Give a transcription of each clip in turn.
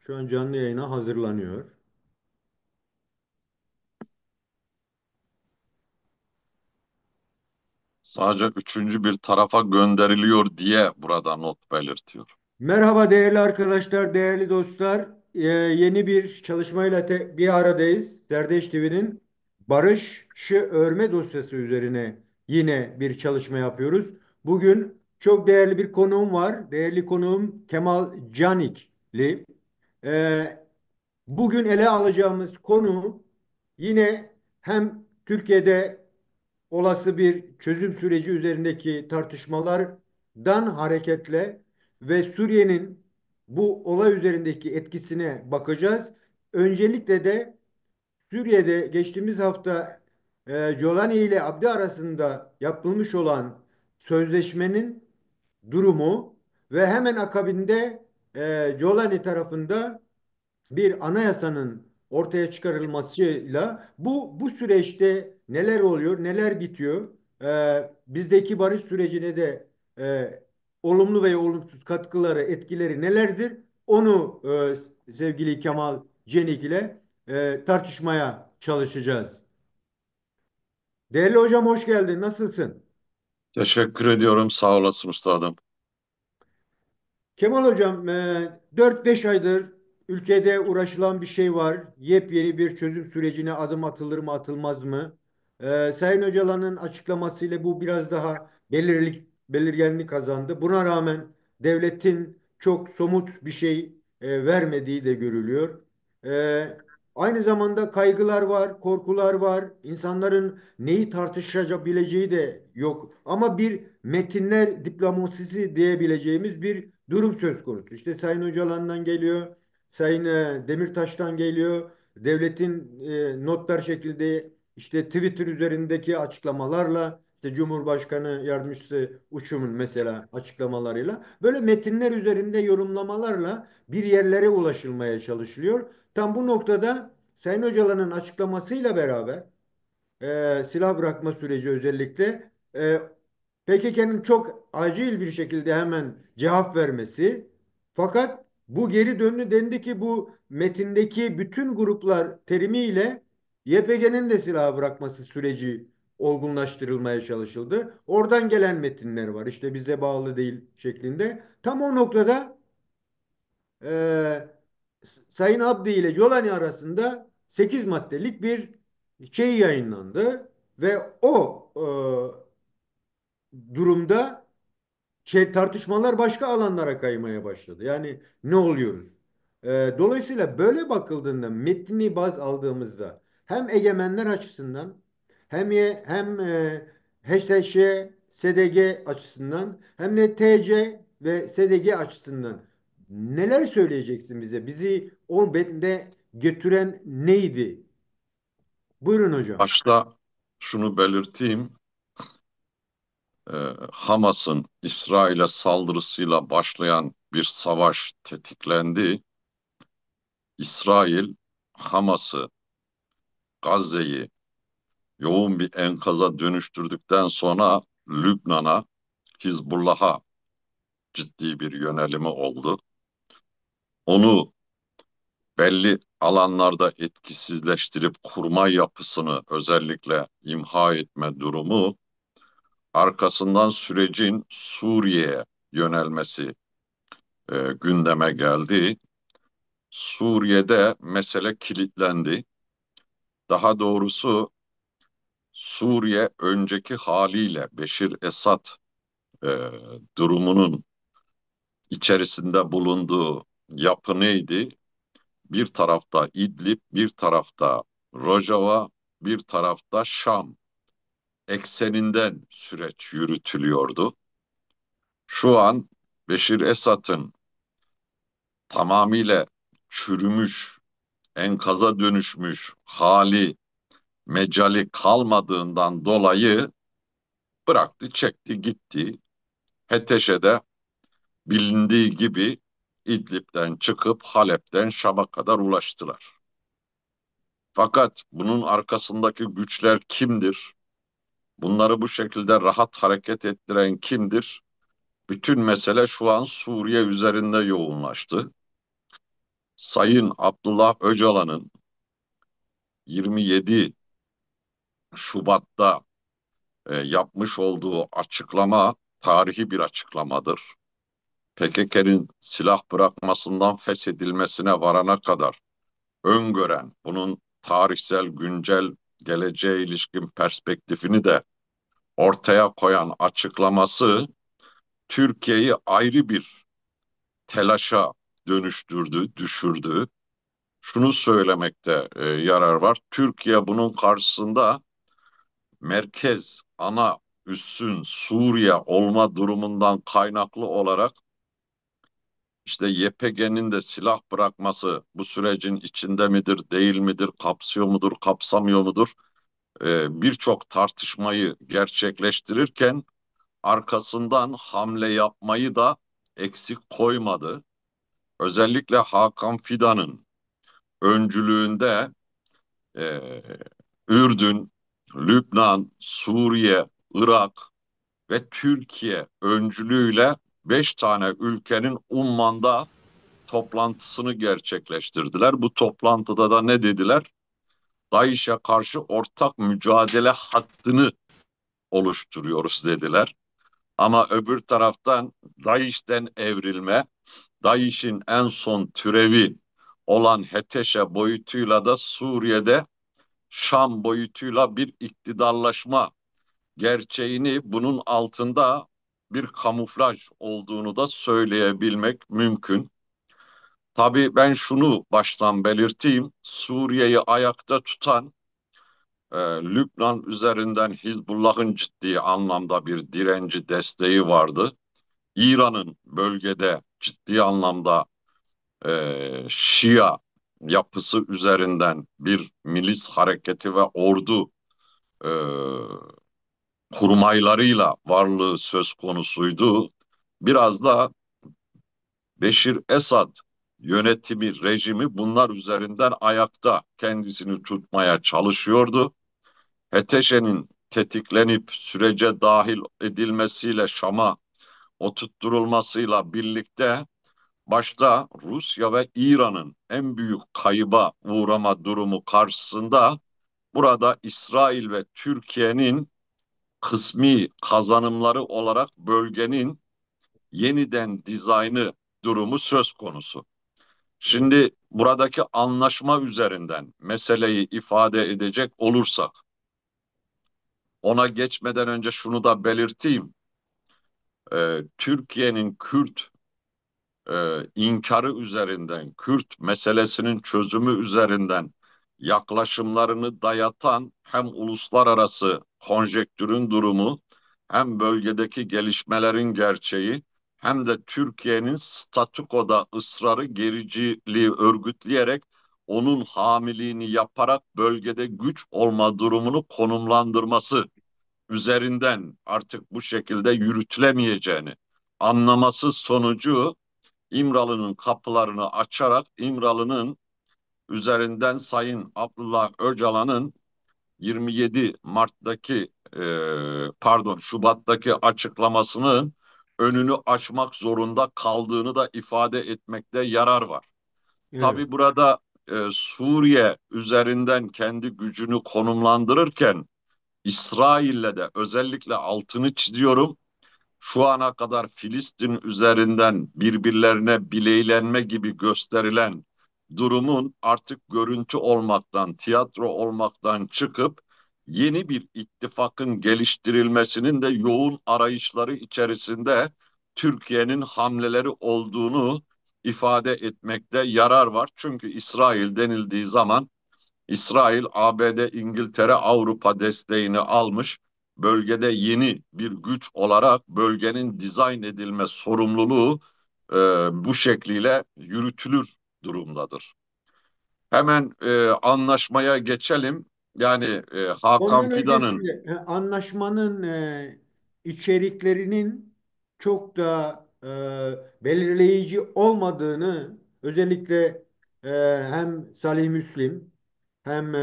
Şu an canlı yayına hazırlanıyor. Sadece üçüncü bir tarafa gönderiliyor diye burada not belirtiyor. Merhaba değerli arkadaşlar, değerli dostlar. Yeni bir çalışmayla bir aradayız. Derdeş TV'nin barışı örme dosyası üzerine yine bir çalışma yapıyoruz. Bugün çok değerli bir konuğum var. Değerli konuğum Kemal Canikli. Ee, Bugün ele alacağımız konu yine hem Türkiye'de olası bir çözüm süreci üzerindeki tartışmalardan hareketle ve Suriye'nin bu olay üzerindeki etkisine bakacağız. Öncelikle de Suriye'de geçtiğimiz hafta Jolani ile Abdi arasında yapılmış olan sözleşmenin durumu ve hemen akabinde Jolani tarafında bir anayasanın ortaya çıkarılmasıyla bu süreçte neler oluyor, neler bitiyor? Bizdeki barış sürecine de olumlu veya olumsuz katkıları, etkileri nelerdir? Onu sevgili Kemal Cenik ile tartışmaya çalışacağız. Değerli hocam hoş geldin. Nasılsın? Teşekkür ediyorum. Sağ olasın üstadım. Kemal Hocam, 4-5 aydır ülkede uğraşılan bir şey var. Yepyeni bir çözüm sürecine adım atılır mı atılmaz mı? Sayın Öcalan'ın açıklamasıyla bu biraz daha belirgenlik kazandı. Buna rağmen devletin çok somut bir şey vermediği de görülüyor. E, Aynı zamanda kaygılar var, korkular var. İnsanların neyi tartışabileceği de yok. Ama bir metinler diplomasisi diyebileceğimiz bir durum söz konusu. İşte Sayın Öcalan'dan geliyor, Sayın Demirtaş'tan geliyor. Devletin notlar şekilde işte Twitter üzerindeki açıklamalarla işte Cumhurbaşkanı Yardımcısı Uçum'un mesela açıklamalarıyla böyle metinler üzerinde yorumlamalarla bir yerlere ulaşılmaya çalışılıyor. Tam bu noktada Sayın Öcalan'ın açıklamasıyla beraber silah bırakma süreci özellikle PKK'nın çok acil bir şekilde hemen cevap vermesi. Fakat bu geri döndü dendi ki bu metindeki bütün gruplar terimiyle YPG'nin de silah bırakması süreci olgunlaştırılmaya çalışıldı. Oradan gelen metinler var. İşte bize bağlı değil şeklinde. Tam o noktada e, Sayın Abdi ile Colani arasında 8 maddelik bir şey yayınlandı ve o durumda tartışmalar başka alanlara kaymaya başladı. Yani ne oluyoruz? Dolayısıyla böyle bakıldığında metni baz aldığımızda hem egemenler açısından hem HTŞ, SDG açısından hem de TC ve SDG açısından neler söyleyeceksin bize? Bizi o metne götüren neydi? Buyurun hocam. Başta şunu belirteyim. Hamas'ın İsrail'e saldırısıyla başlayan bir savaş tetiklendi. İsrail, Hamas'ı, Gazze'yi yoğun bir enkaza dönüştürdükten sonra Lübnan'a, Hizbullah'a ciddi bir yönelimi oldu. Onu belli alanlarda etkisizleştirip kurmay yapısını özellikle imha etme durumu, arkasından sürecin Suriye'ye yönelmesi gündeme geldi. Suriye'de mesele kilitlendi. Daha doğrusu Suriye önceki haliyle Beşir Esad e, durumunun içerisinde bulunduğu yapı neydi? Bir tarafta İdlib, bir tarafta Rojava, bir tarafta Şam ekseninden süreç yürütülüyordu. Şu an Beşir Esad'ın tamamıyla çürümüş, enkaza dönüşmüş hali, mecali kalmadığından dolayı bıraktı, çekti, gitti. HTŞ'de bilindiği gibi İdlib'den çıkıp Halep'ten Şam'a kadar ulaştılar. Fakat bunun arkasındaki güçler kimdir? Bunları bu şekilde rahat hareket ettiren kimdir? Bütün mesele şu an Suriye üzerinde yoğunlaştı. Sayın Abdullah Öcalan'ın 27 Şubat'ta yapmış olduğu açıklama tarihi bir açıklamadır. PKK'nın silah bırakmasından feshedilmesine varana kadar öngören, bunun tarihsel, güncel, geleceğe ilişkin perspektifini de ortaya koyan açıklaması Türkiye'yi ayrı bir telaşa dönüştürdü, düşürdü. Şunu söylemekte yarar var. Türkiye bunun karşısında merkez, ana üssün Suriye olma durumundan kaynaklı olarak işte YPG'nin de silah bırakması bu sürecin içinde midir, değil midir, kapsıyor mudur, kapsamıyor mudur? Birçok tartışmayı gerçekleştirirken arkasından hamle yapmayı da eksik koymadı. Özellikle Hakan Fidan'ın öncülüğünde e, Ürdün, Lübnan, Suriye, Irak ve Türkiye öncülüğüyle 5 tane ülkenin Umman'da toplantısını gerçekleştirdiler. Bu toplantıda da ne dediler? DAEŞ'e karşı ortak mücadele hattını oluşturuyoruz dediler. Ama öbür taraftan DAEŞ'ten evrilme, DAEŞ'in en son türevi olan HETEŞ'e boyutuyla da Suriye'de Şam boyutuyla bir iktidarlaşma gerçeğini, bunun altında bir kamuflaj olduğunu da söyleyebilmek mümkün. Tabii ben şunu baştan belirteyim. Suriye'yi ayakta tutan Lübnan üzerinden Hizbullah'ın ciddi anlamda bir direnci desteği vardı. İran'ın bölgede ciddi anlamda Şia yapısı üzerinden bir milis hareketi ve ordu e, kurmaylarıyla varlığı söz konusuydu. Biraz da Beşir Esad yönetimi, rejimi bunlar üzerinden ayakta kendisini tutmaya çalışıyordu. HTŞ'nin tetiklenip sürece dahil edilmesiyle Şam'a oturtturulmasıyla birlikte başta Rusya ve İran'ın en büyük kayıba uğrama durumu karşısında burada İsrail ve Türkiye'nin kısmi kazanımları olarak bölgenin yeniden dizaynı durumu söz konusu. Evet. Şimdi buradaki anlaşma üzerinden meseleyi ifade edecek olursak, ona geçmeden önce şunu da belirteyim. Türkiye'nin Kürt inkarı üzerinden, Kürt meselesinin çözümü üzerinden yaklaşımlarını dayatan hem uluslararası konjektürün durumu, hem bölgedeki gelişmelerin gerçeği, hem de Türkiye'nin statükoda ısrarı, gericiliği örgütleyerek onun hamiliğini yaparak bölgede güç olma durumunu konumlandırması üzerinden artık bu şekilde yürütülemeyeceğini anlaması sonucu İmralı'nın kapılarını açarak İmralı'nın üzerinden Sayın Abdullah Öcalan'ın 27 Mart'taki pardon Şubat'taki açıklamasının önünü açmak zorunda kaldığını da ifade etmekte yarar var. Evet. Tabii burada Suriye üzerinden kendi gücünü konumlandırırken İsrail'le de özellikle altını çiziyorum, şu ana kadar Filistin üzerinden birbirlerine bileylenme gibi gösterilen durumun artık görüntü olmaktan, tiyatro olmaktan çıkıp yeni bir ittifakın geliştirilmesinin de yoğun arayışları içerisinde Türkiye'nin hamleleri olduğunu ifade etmekte yarar var. Çünkü İsrail denildiği zaman İsrail, ABD, İngiltere, Avrupa desteğini almış, bölgede yeni bir güç olarak bölgenin dizayn edilme sorumluluğu e, bu şekliyle yürütülür durumdadır. Hemen anlaşmaya geçelim. Yani Hakan Ondan Fidan'ın öncesinde anlaşmanın içeriklerinin çok da belirleyici olmadığını özellikle hem Salih Müslim hem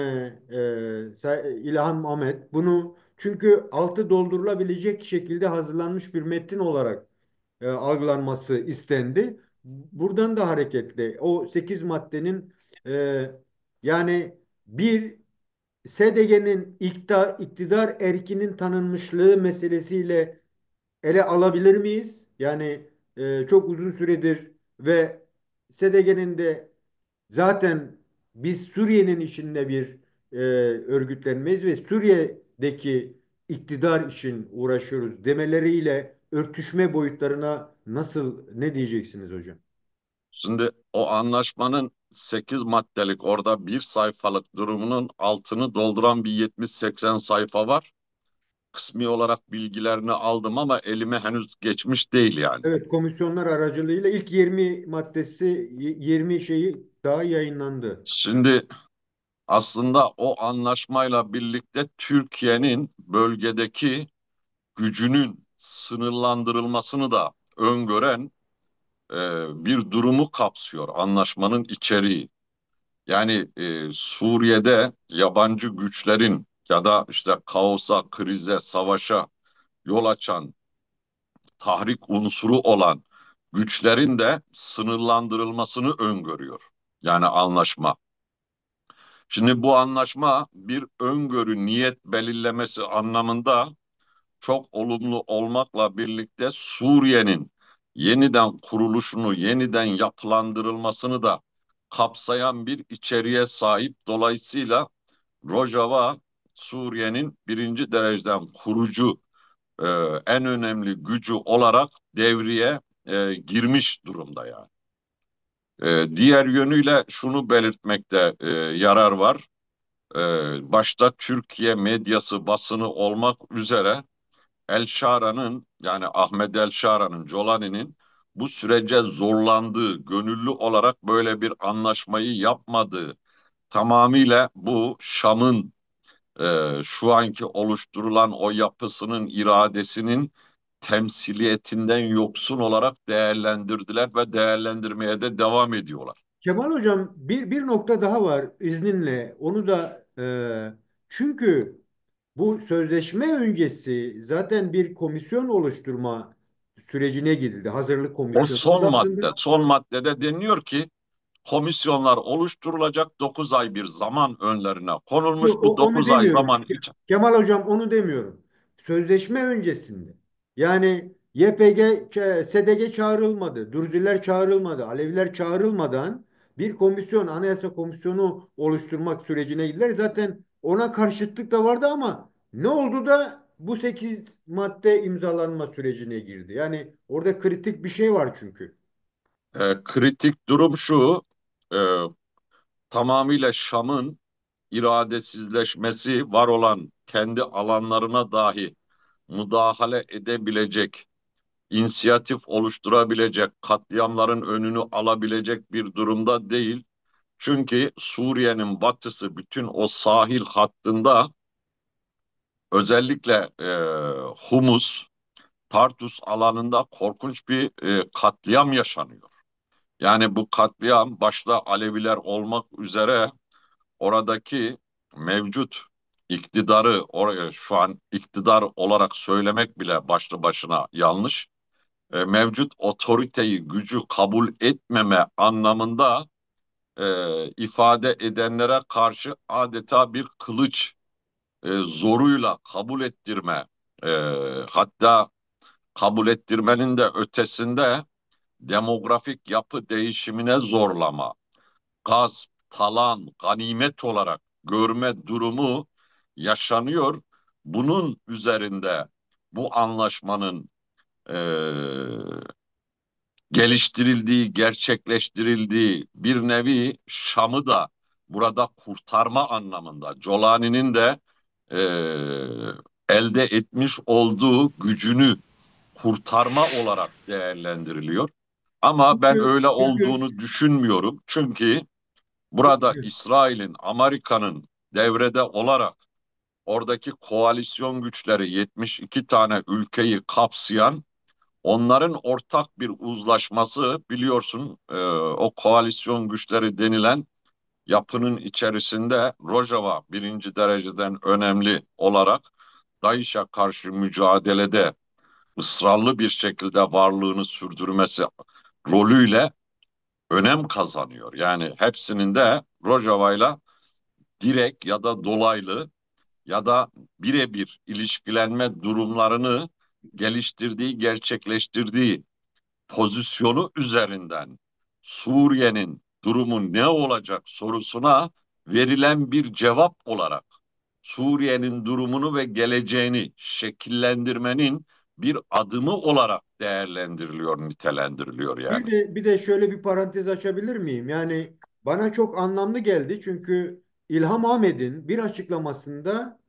İlham Ahmet bunu çünkü altı doldurulabilecek şekilde hazırlanmış bir metin olarak algılanması istendi. buradan da hareketle o 8 maddenin e, yani bir SDG'nin iktidar erkinin tanınmışlığı meselesiyle ele alabilir miyiz? Yani çok uzun süredir ve SDG'nin de zaten biz Suriye'nin içinde bir örgütlenmeyiz ve Suriye'deki iktidar için uğraşıyoruz demeleriyle örtüşme boyutlarına nasıl ne diyeceksiniz hocam? Şimdi o anlaşmanın 8 maddelik orada bir sayfalık durumunun altını dolduran bir 70-80 sayfa var. Kısmi olarak bilgilerini aldım ama elime henüz geçmiş değil yani. Evet, komisyonlar aracılığıyla ilk 20 maddesi 20 şeyi daha yayınlandı. Şimdi aslında o anlaşmayla birlikte Türkiye'nin bölgedeki gücünün sınırlandırılmasını da öngören e, bir durumu kapsıyor anlaşmanın içeriği. Yani Suriye'de yabancı güçlerin ya da işte kaosa, krize, savaşa yol açan, tahrik unsuru olan güçlerin de sınırlandırılmasını öngörüyor. Yani anlaşma. Şimdi bu anlaşma bir öngörü, niyet belirlemesi anlamında çok olumlu olmakla birlikte Suriye'nin yeniden kuruluşunu, yeniden yapılandırılmasını da kapsayan bir içeriğe sahip. Dolayısıyla Rojava Suriye'nin birinci dereceden kurucu e, en önemli gücü olarak devreye girmiş durumda yani. Diğer yönüyle şunu belirtmekte yarar var. Başta Türkiye medyası basını olmak üzere El Şara'nın yani Ahmet El Şara'nın Jolani'nin bu sürece zorlandığı, gönüllü olarak böyle bir anlaşmayı yapmadığı, tamamıyla bu Şam'ın şu anki oluşturulan o yapısının iradesinin temsiliyetinden yoksun olarak değerlendirdiler ve değerlendirmeye de devam ediyorlar. Kemal Hocam bir nokta daha var izninle. Onu da çünkü bu sözleşme öncesi zaten bir komisyon oluşturma sürecine gidildi. Hazırlık O komisyonu. son Aslında madde, son maddede deniyor ki komisyonlar oluşturulacak 9 ay bir zaman önlerine konulmuş yok, bu onu 9 ay demiyorum. zaman için. Kemal Hocam onu demiyorum. Sözleşme öncesinde. Yani YPG, SDG çağrılmadı. Dürziler çağrılmadı. Aleviler çağrılmadan bir komisyon, anayasa komisyonu oluşturmak sürecine girdiler. Zaten ona karşıtlık da vardı ama ne oldu da bu 8 madde imzalanma sürecine girdi. Yani orada kritik bir şey var çünkü. Kritik durum şu, e, tamamıyla Şam'ın iradesizleşmesi var olan kendi alanlarına dahi müdahale edebilecek, inisiyatif oluşturabilecek, katliamların önünü alabilecek bir durumda değil. Çünkü Suriye'nin batısı bütün o sahil hattında özellikle Humus, Tartus alanında korkunç bir katliam yaşanıyor. Yani bu katliam başta Aleviler olmak üzere oradaki mevcut iktidarı oraya şu an iktidar olarak söylemek bile başlı başına yanlış. Mevcut otoriteyi, gücü kabul etmeme anlamında ifade edenlere karşı adeta bir kılıç zoruyla kabul ettirme, e, hatta kabul ettirmenin de ötesinde demografik yapı değişimine zorlama, gasp, talan, ganimet olarak görme durumu yaşanıyor. Bunun üzerinde bu anlaşmanın e, geliştirildiği, gerçekleştirildiği bir nevi Şam'ı da burada kurtarma anlamında Colani'nin de e, elde etmiş olduğu gücünü kurtarma olarak değerlendiriliyor. Ama ben Çünkü, öyle çünkü olduğunu düşünmüyorum. Çünkü burada İsrail'in, Amerika'nın devrede olarak oradaki koalisyon güçleri 72 tane ülkeyi kapsayan onların ortak bir uzlaşması biliyorsun o koalisyon güçleri denilen yapının içerisinde Rojava birinci dereceden önemli olarak DAEŞ'e karşı mücadelede ısrarlı bir şekilde varlığını sürdürmesi rolüyle önem kazanıyor. Yani hepsinin de Rojava'yla direkt ya da dolaylı ya da birebir ilişkilenme durumlarını geliştirdiği, gerçekleştirdiği pozisyonu üzerinden Suriye'nin durumu ne olacak sorusuna verilen bir cevap olarak Suriye'nin durumunu ve geleceğini şekillendirmenin bir adımı olarak değerlendiriliyor, nitelendiriliyor yani. Bir de şöyle bir parantez açabilir miyim? Yani bana çok anlamlı geldi çünkü İlham Ahmet'in bir açıklamasında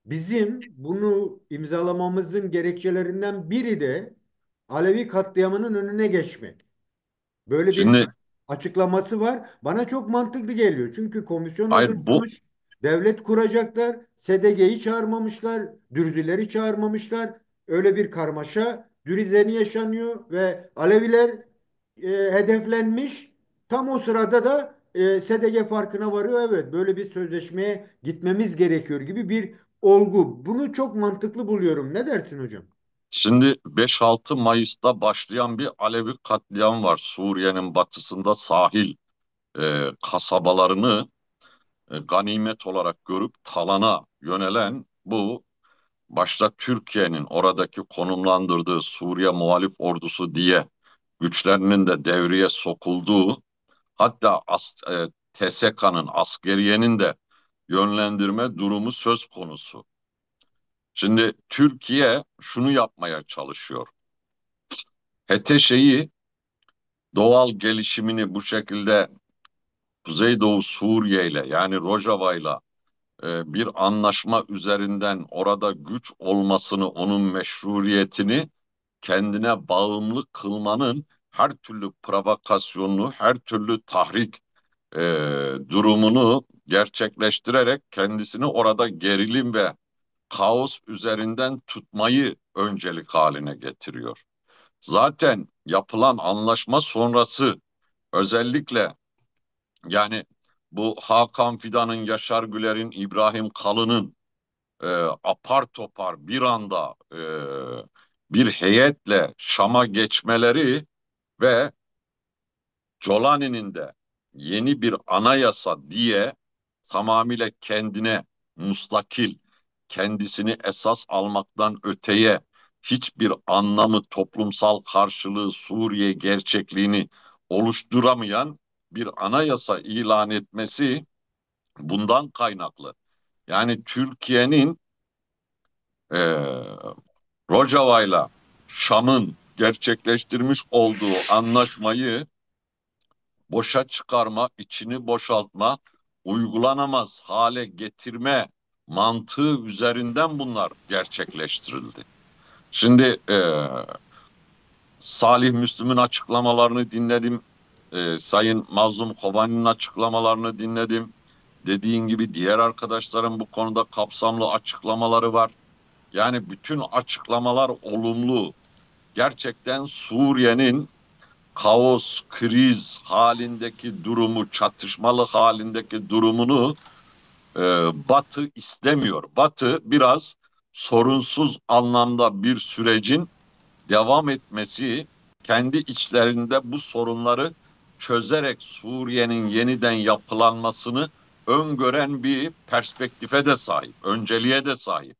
bizim bunu imzalamamızın gerekçelerinden biri de Alevi katliamının önüne geçmek. Böyle bir Şimdi açıklaması var. Bana çok mantıklı geliyor. Çünkü komisyon hayır bu hazırlamış, devlet kuracaklar, SDG'yi çağırmamışlar, Dürzileri çağırmamışlar. Öyle bir karmaşa Dürizeni yaşanıyor ve Aleviler hedeflenmiş. Tam o sırada da SDG farkına varıyor. Evet, böyle bir sözleşmeye gitmemiz gerekiyor gibi bir olgu. Bunu çok mantıklı buluyorum. Ne dersin hocam? Şimdi 5-6 Mayıs'ta başlayan bir Alevi katliam var. Suriye'nin batısında sahil kasabalarını ganimet olarak görüp talana yönelen bu başta Türkiye'nin oradaki konumlandırdığı Suriye Muhalif Ordusu diye güçlerinin de devreye sokulduğu hatta TSK'nın askeriyenin de yönlendirme durumu söz konusu. Şimdi Türkiye şunu yapmaya çalışıyor. HTŞ'yi doğal gelişimini bu şekilde Kuzeydoğu Suriye ile yani Rojava ile bir anlaşma üzerinden orada güç olmasını, onun meşruiyetini kendine bağımlı kılmanın her türlü provokasyonunu, her türlü tahrik e, durumunu gerçekleştirerek kendisini orada gerilim ve kaos üzerinden tutmayı öncelik haline getiriyor. Zaten yapılan anlaşma sonrası özellikle yani bu Hakan Fidan'ın, Yaşar Güler'in, İbrahim Kalın'ın e, apar topar bir anda bir heyetle Şam'a geçmeleri ve Colani'nin de yeni bir anayasa diye tamamıyla kendine mustakil, kendisini esas almaktan öteye hiçbir anlamı, toplumsal karşılığı, Suriye gerçekliğini oluşturamayan bir anayasa ilan etmesi bundan kaynaklı. Yani Türkiye'nin e, Rojava'yla Şam'ın gerçekleştirmiş olduğu anlaşmayı boşa çıkarma, içini boşaltma, uygulanamaz hale getirme mantığı üzerinden bunlar gerçekleştirildi. Şimdi Salih Müslüm'ün açıklamalarını dinledim. Sayın Mazlum Kobani'nin açıklamalarını dinledim. Dediğin gibi diğer arkadaşların bu konuda kapsamlı açıklamaları var. Yani bütün açıklamalar olumlu. Gerçekten Suriye'nin kaos, kriz halindeki durumu, çatışmalı halindeki durumunu e, Batı istemiyor. Batı biraz sorunsuz anlamda bir sürecin devam etmesi, kendi içlerinde bu sorunları çözerek Suriye'nin yeniden yapılanmasını öngören bir perspektife de sahip, önceliğe de sahip.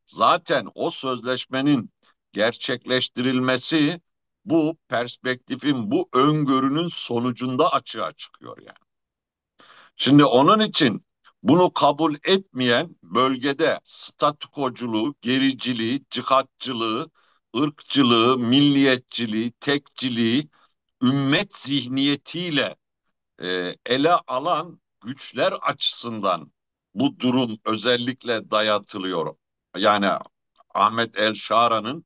Zaten o sözleşmenin gerçekleştirilmesi bu perspektifin, bu öngörünün sonucunda açığa çıkıyor yani. Şimdi onun için bunu kabul etmeyen bölgede statükoculuğu, gericiliği, cihatçılığı, ırkçılığı, milliyetçiliği, tekçiliği, ümmet zihniyetiyle ele alan güçler açısından bu durum özellikle dayatılıyor. Yani Ahmet El Şara'nın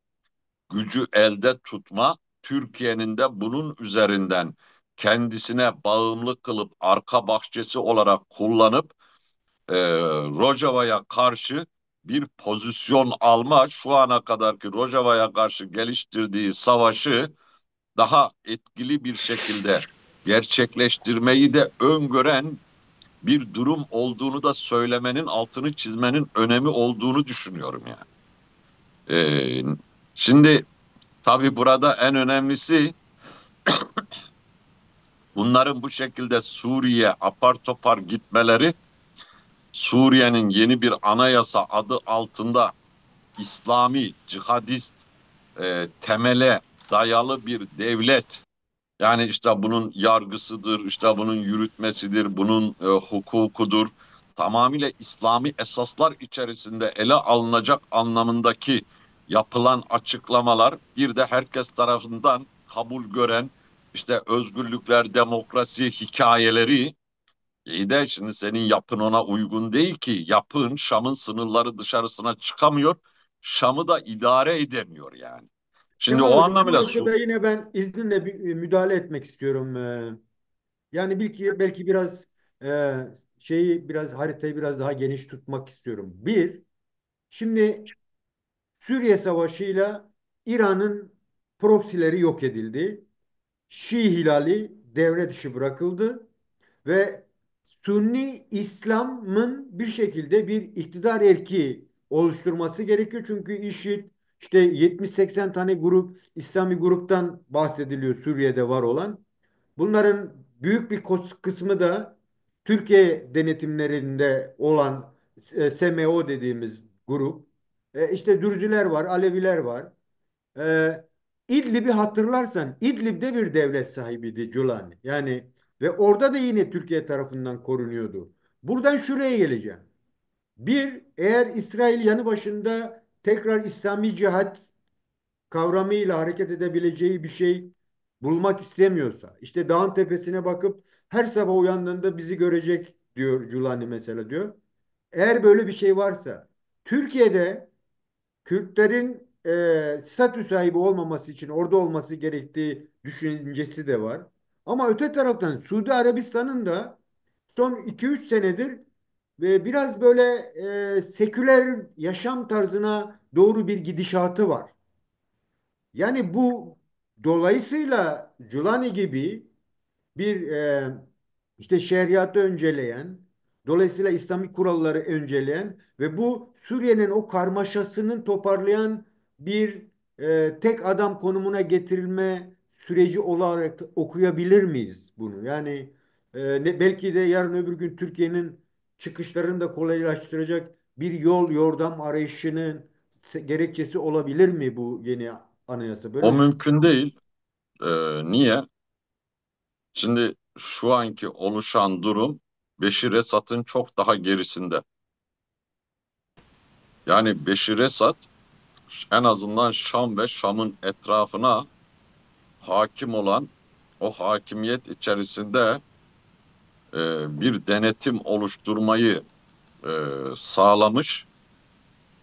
gücü elde tutma, Türkiye'nin de bunun üzerinden kendisine bağımlı kılıp arka bahçesi olarak kullanıp Rojava'ya karşı bir pozisyon alma, şu ana kadarki Rojava'ya karşı geliştirdiği savaşı daha etkili bir şekilde gerçekleştirmeyi de öngören bir durum olduğunu da söylemenin, altını çizmenin önemi olduğunu düşünüyorum yani. Şimdi tabii burada en önemlisi Bunların bu şekilde Suriye apar topar gitmeleri, Suriye'nin yeni bir anayasa adı altında İslami, cihadist temele dayalı bir devlet. Yani işte bunun yargısıdır, işte bunun yürütmesidir, bunun hukukudur. Tamamıyla İslami esaslar içerisinde ele alınacak anlamındaki yapılan açıklamalar bir de herkes tarafından kabul gören işte özgürlükler, demokrasi hikayeleri iyi de şimdi senin yapın ona uygun değil ki. Yapın Şam'ın sınırları dışarısına çıkamıyor. Şam'ı da idare edemiyor yani. Şimdi Kemal o Hocam, bu anlamıyla noktada yine ben izninle bir müdahale etmek istiyorum. Yani belki biraz e, biraz haritayı biraz daha geniş tutmak istiyorum. Şimdi Suriye Savaşı'yla İran'ın proksileri yok edildi. Şii Hilali devre dışı bırakıldı ve Sünni İslam'ın bir şekilde bir iktidar erki oluşturması gerekiyor. Çünkü IŞİD işte 70-80 tane İslami gruptan bahsediliyor Suriye'de var olan. Bunların büyük bir kısmı da Türkiye denetimlerinde olan SMO dediğimiz grup. İşte Dürziler var, Aleviler var. Ee, İdlib'i hatırlarsan İdlib'de bir devlet sahibiydi Culani. Yani ve orada da yine Türkiye tarafından korunuyordu. Buradan şuraya geleceğim. Eğer İsrail yanı başında tekrar İslami cihat kavramıyla hareket edebileceği bir şey bulmak istemiyorsa, işte dağın tepesine bakıp her sabah uyandığında bizi görecek diyor Culani mesela diyor. Eğer böyle bir şey varsa, Türkiye'de Kürtlerin statü sahibi olmaması için orada olması gerektiği düşüncesi de var. Ama öte taraftan Suudi Arabistan'ın da son 2-3 senedir biraz böyle seküler yaşam tarzına doğru bir gidişatı var. Yani bu dolayısıyla Culani gibi bir işte şeriatı önceleyen, dolayısıyla İslami kuralları önceleyen ve bu Suriye'nin o karmaşasının toparlayan bir tek adam konumuna getirilme süreci olarak okuyabilir miyiz bunu? Yani belki de yarın öbür gün Türkiye'nin çıkışlarını da kolaylaştıracak bir yol yordam arayışının gerekçesi olabilir mi bu yeni anayasa? Böyle o mi? mümkün değil. Niye? Şimdi şu anki oluşan durum Beşir Esad'ın çok daha gerisinde. Yani Beşir Esad en azından Şam ve Şam'ın etrafına hakim olan o hakimiyet içerisinde bir denetim oluşturmayı e, sağlamış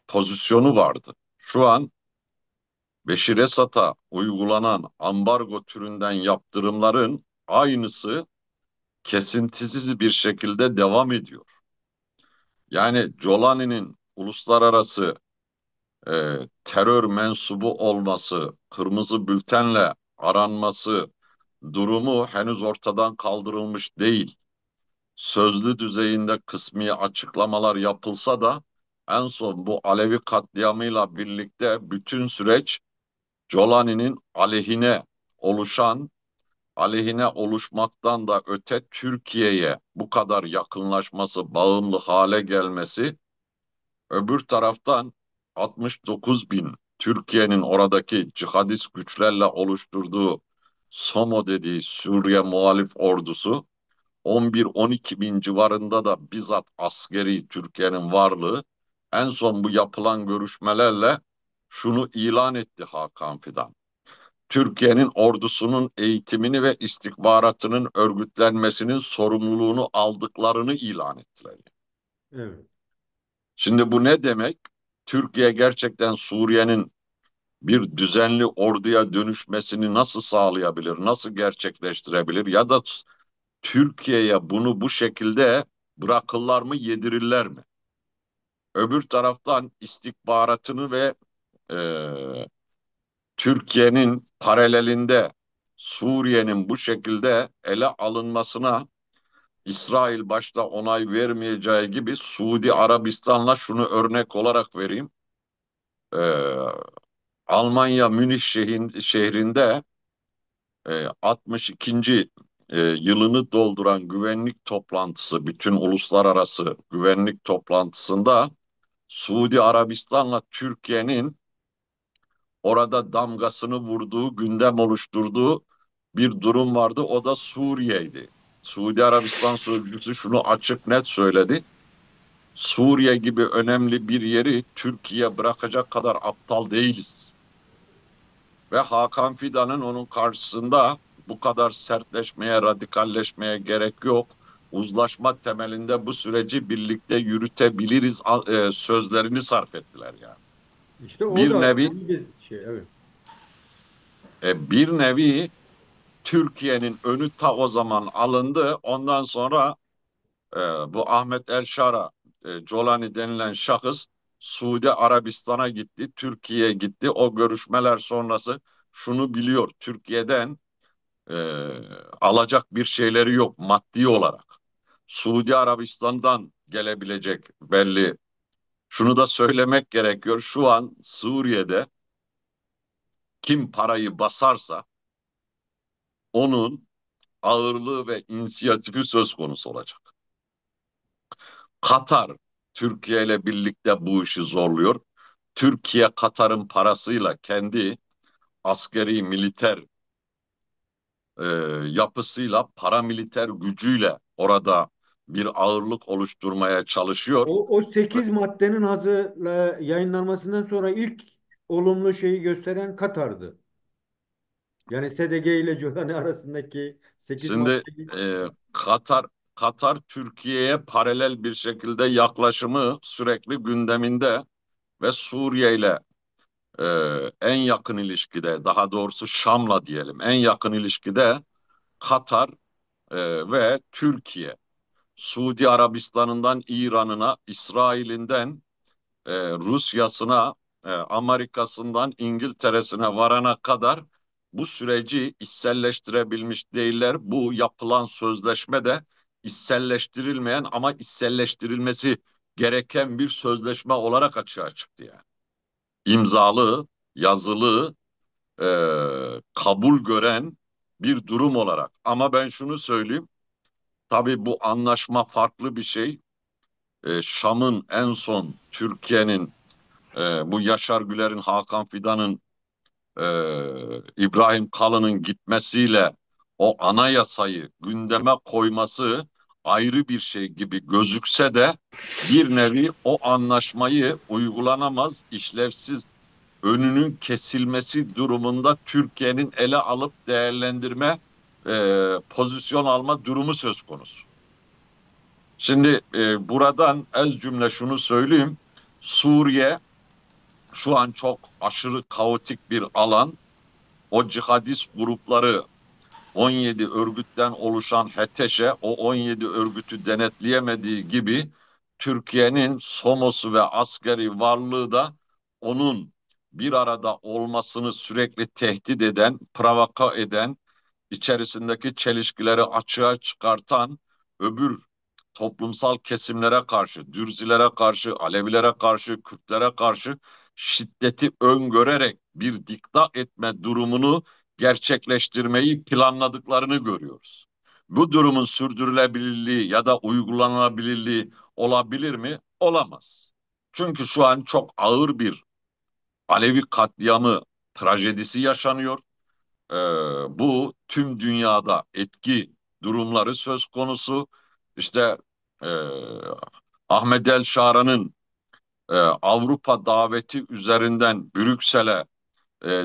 pozisyonu vardı. Şu an Beşir Esad'a uygulanan ambargo türünden yaptırımların aynısı kesintisiz bir şekilde devam ediyor. Yani Jolani'nin uluslararası terör mensubu olması, kırmızı bültenle aranması durumu henüz ortadan kaldırılmış değil. Sözlü düzeyinde kısmi açıklamalar yapılsa da en son bu Alevi katliamıyla birlikte bütün süreç Jolani'nin oluşan, aleyhine oluşmaktan da öte Türkiye'ye bu kadar yakınlaşması, bağımlı hale gelmesi, öbür taraftan 69 bin Türkiye'nin oradaki cihadist güçlerle oluşturduğu SOMO dediği Suriye muhalif ordusu 11-12 bin civarında da bizzat askeri Türkiye'nin varlığı en son bu yapılan görüşmelerle şunu ilan etti Hakan Fidan. Türkiye'nin ordusunun eğitimini ve istihbaratının örgütlenmesinin sorumluluğunu aldıklarını ilan ettiler. Evet. Şimdi bu ne demek? Türkiye gerçekten Suriye'nin bir düzenli orduya dönüşmesini nasıl sağlayabilir, nasıl gerçekleştirebilir ya da Türkiye'ye bunu bu şekilde bırakırlar mı, yedirirler mi? Öbür taraftan istihbaratını ve e, Türkiye'nin paralelinde Suriye'nin bu şekilde ele alınmasına İsrail başta onay vermeyeceği gibi Suudi Arabistan'la şunu örnek olarak vereyim. Almanya Münih şehrinde 62. Yılını dolduran güvenlik toplantısı, bütün uluslararası güvenlik toplantısında Suudi Arabistan'la Türkiye'nin orada damgasını vurduğu, gündem oluşturduğu bir durum vardı. O da Suriye'ydi. Suudi Arabistan sözcüsü şunu açık net söyledi. Suriye gibi önemli bir yeri Türkiye bırakacak kadar aptal değiliz. Ve Hakan Fidan'ın onun karşısında bu kadar sertleşmeye, radikalleşmeye gerek yok. Uzlaşma temelinde bu süreci birlikte yürütebiliriz sözlerini sarf ettiler yani. İşte o Bir da nevi iyi bir şey. Evet. bir nevi Türkiye'nin önü ta o zaman alındı. Ondan sonra e, bu Ahmet El Şara, Colani denilen şahıs Suudi Arabistan'a gitti, Türkiye'ye gitti. O görüşmeler sonrası şunu biliyor, Türkiye'den e, alacak bir şeyleri yok maddi olarak. Suudi Arabistan'dan gelebilecek belli. Şunu da söylemek gerekiyor. Şu an Suriye'de kim parayı basarsa onun ağırlığı ve inisiyatifi söz konusu olacak. Katar Türkiye ile birlikte bu işi zorluyor. Türkiye Katar'ın parasıyla kendi askeri militer e, yapısıyla paramiliter gücüyle orada bir ağırlık oluşturmaya çalışıyor. O 8 maddenin yayınlanmasından sonra ilk olumlu şeyi gösteren Katar'dı. Yani SDG ile Cölani arasındaki 8 Şimdi maddeyi. Katar Türkiye'ye paralel bir şekilde yaklaşımı sürekli gündeminde ve Suriye ile e, en yakın ilişkide, daha doğrusu Şam'la diyelim, en yakın ilişkide Katar ve Türkiye. Suudi Arabistan'ından İran'ına, İsrail'inden Rusya'sına, Amerika'sından İngiltere'sine varana kadar bu süreci içselleştirebilmiş değiller. Bu yapılan sözleşme de içselleştirilmeyen ama içselleştirilmesi gereken bir sözleşme olarak açığa çıktı yani. İmzalı, yazılı, e, kabul gören bir durum olarak. Ama ben şunu söyleyeyim, tabii bu anlaşma farklı bir şey. Şam'ın en son Türkiye'nin bu Yaşar Güler'in, Hakan Fidan'ın, e, İbrahim Kalın'ın gitmesiyle o anayasayı gündeme koyması ayrı bir şey gibi gözükse de bir nevi o anlaşmayı uygulanamaz, işlevsiz, önünün kesilmesi durumunda Türkiye'nin ele alıp değerlendirme, pozisyon alma durumu söz konusu. Şimdi buradan ez cümle şunu söyleyeyim. Suriye şu an çok aşırı kaotik bir alan. O cihadist grupları 17 örgütten oluşan HETEŞ'e o 17 örgütü denetleyemediği gibi Türkiye'nin SOMOS'u ve askeri varlığı da onun bir arada olmasını sürekli tehdit eden, provoka eden, içerisindeki çelişkileri açığa çıkartan öbür toplumsal kesimlere karşı, Dürzilere karşı, Alevilere karşı, Kürtlere karşı şiddeti öngörerek bir dikta etme durumunu gerçekleştirmeyi planladıklarını görüyoruz. Bu durumun sürdürülebilirliği ya da uygulanabilirliği olabilir mi? Olamaz. Çünkü şu an çok ağır bir Alevi katliamı trajedisi yaşanıyor. Ee, Bu tüm dünyada etki durumları söz konusu. İşte e, Ahmet El Şara'nın Avrupa daveti üzerinden Brüksel'e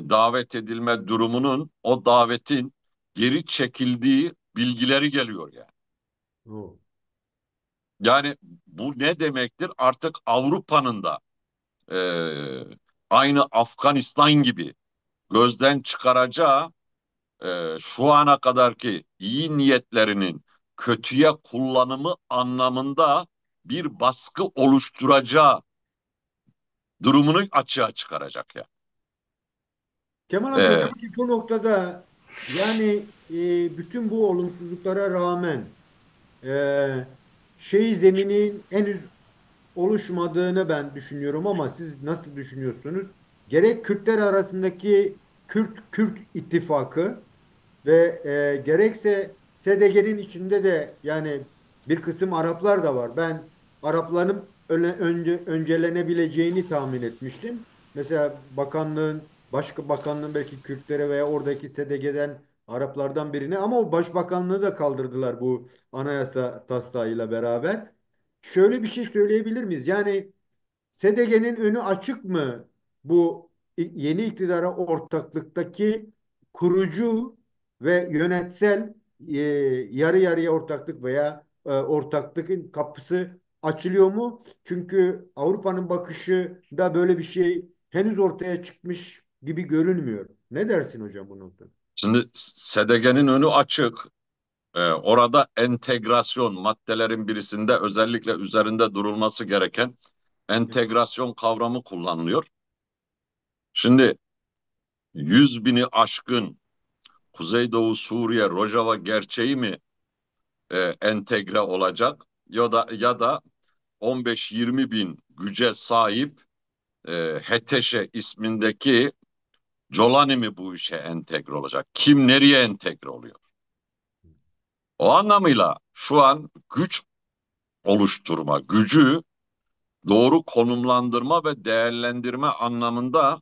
davet edilme durumunun o davetin geri çekildiği bilgileri geliyor yani. O. Yani bu ne demektir? Artık Avrupa'nın da e, aynı Afganistan gibi gözden çıkaracağı şu ana kadarki iyi niyetlerinin kötüye kullanımı anlamında bir baskı oluşturacağı durumunu açığa çıkaracak ya. Kemal amca Yani. peki bu noktada yani bütün bu olumsuzluklara rağmen zeminin henüz oluşmadığını ben düşünüyorum ama siz nasıl düşünüyorsunuz? Gerek Kürtler arasındaki Kürt-Kürt ittifakı ve gerekse SDG'nin içinde de yani bir kısım Araplar da var. Ben Arapların öncelenebileceğini tahmin etmiştim. Mesela başka bakanlığın belki Kürtlere veya oradaki SDG'den Araplardan birine, ama o başbakanlığı da kaldırdılar bu anayasa taslağıyla beraber. Şöyle bir şey söyleyebilir miyiz? Yani SDG'nin önü açık mı bu yeni iktidara ortaklıktaki kurucu ve yönetsel yarı yarıya ortaklık veya ortaklıkın kapısı açılıyor mu? Çünkü Avrupa'nın bakışı da böyle bir şey henüz ortaya çıkmış gibi görünmüyor. Ne dersin hocam bu noktada? Şimdi SDG'nin önü açık. Orada entegrasyon maddelerin birisinde özellikle üzerinde durulması gereken entegrasyon kavramı kullanılıyor. Şimdi 100 bini aşkın Kuzeydoğu Suriye Rojava gerçeği mi entegre olacak ya da 15-20 bin güce sahip HETEŞE ismindeki Colani mi bu işe entegre olacak? Kim nereye entegre oluyor? O anlamıyla şu an güç oluşturma, gücü doğru konumlandırma ve değerlendirme anlamında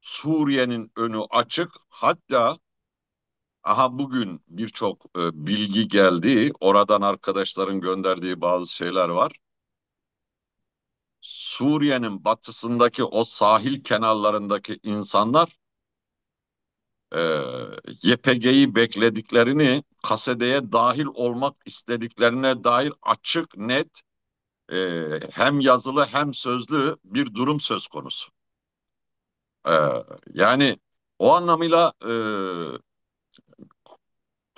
Suriye'nin önü açık. Hatta bugün birçok bilgi geldi. Oradan arkadaşların gönderdiği bazı şeyler var. Suriye'nin batısındaki o sahil kenarlarındaki insanlar YPG'yi beklediklerini, kasedeye dahil olmak istediklerine dair açık, net hem yazılı hem sözlü bir durum söz konusu. E, Yani o anlamıyla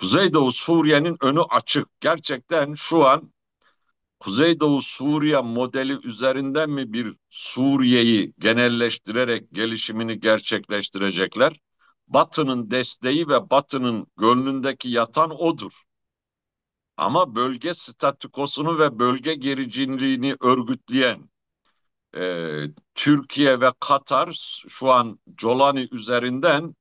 Kuzeydoğu Suriye'nin önü açık. Gerçekten şu an Kuzeydoğu Suriye modeli üzerinden mi bir Suriye'yi genelleştirerek gelişimini gerçekleştirecekler? Batı'nın desteği ve Batı'nın gönlündeki yatan odur. Ama bölge statükosunu ve bölge gericiliğini örgütleyen Türkiye ve Katar şu an Colani üzerinden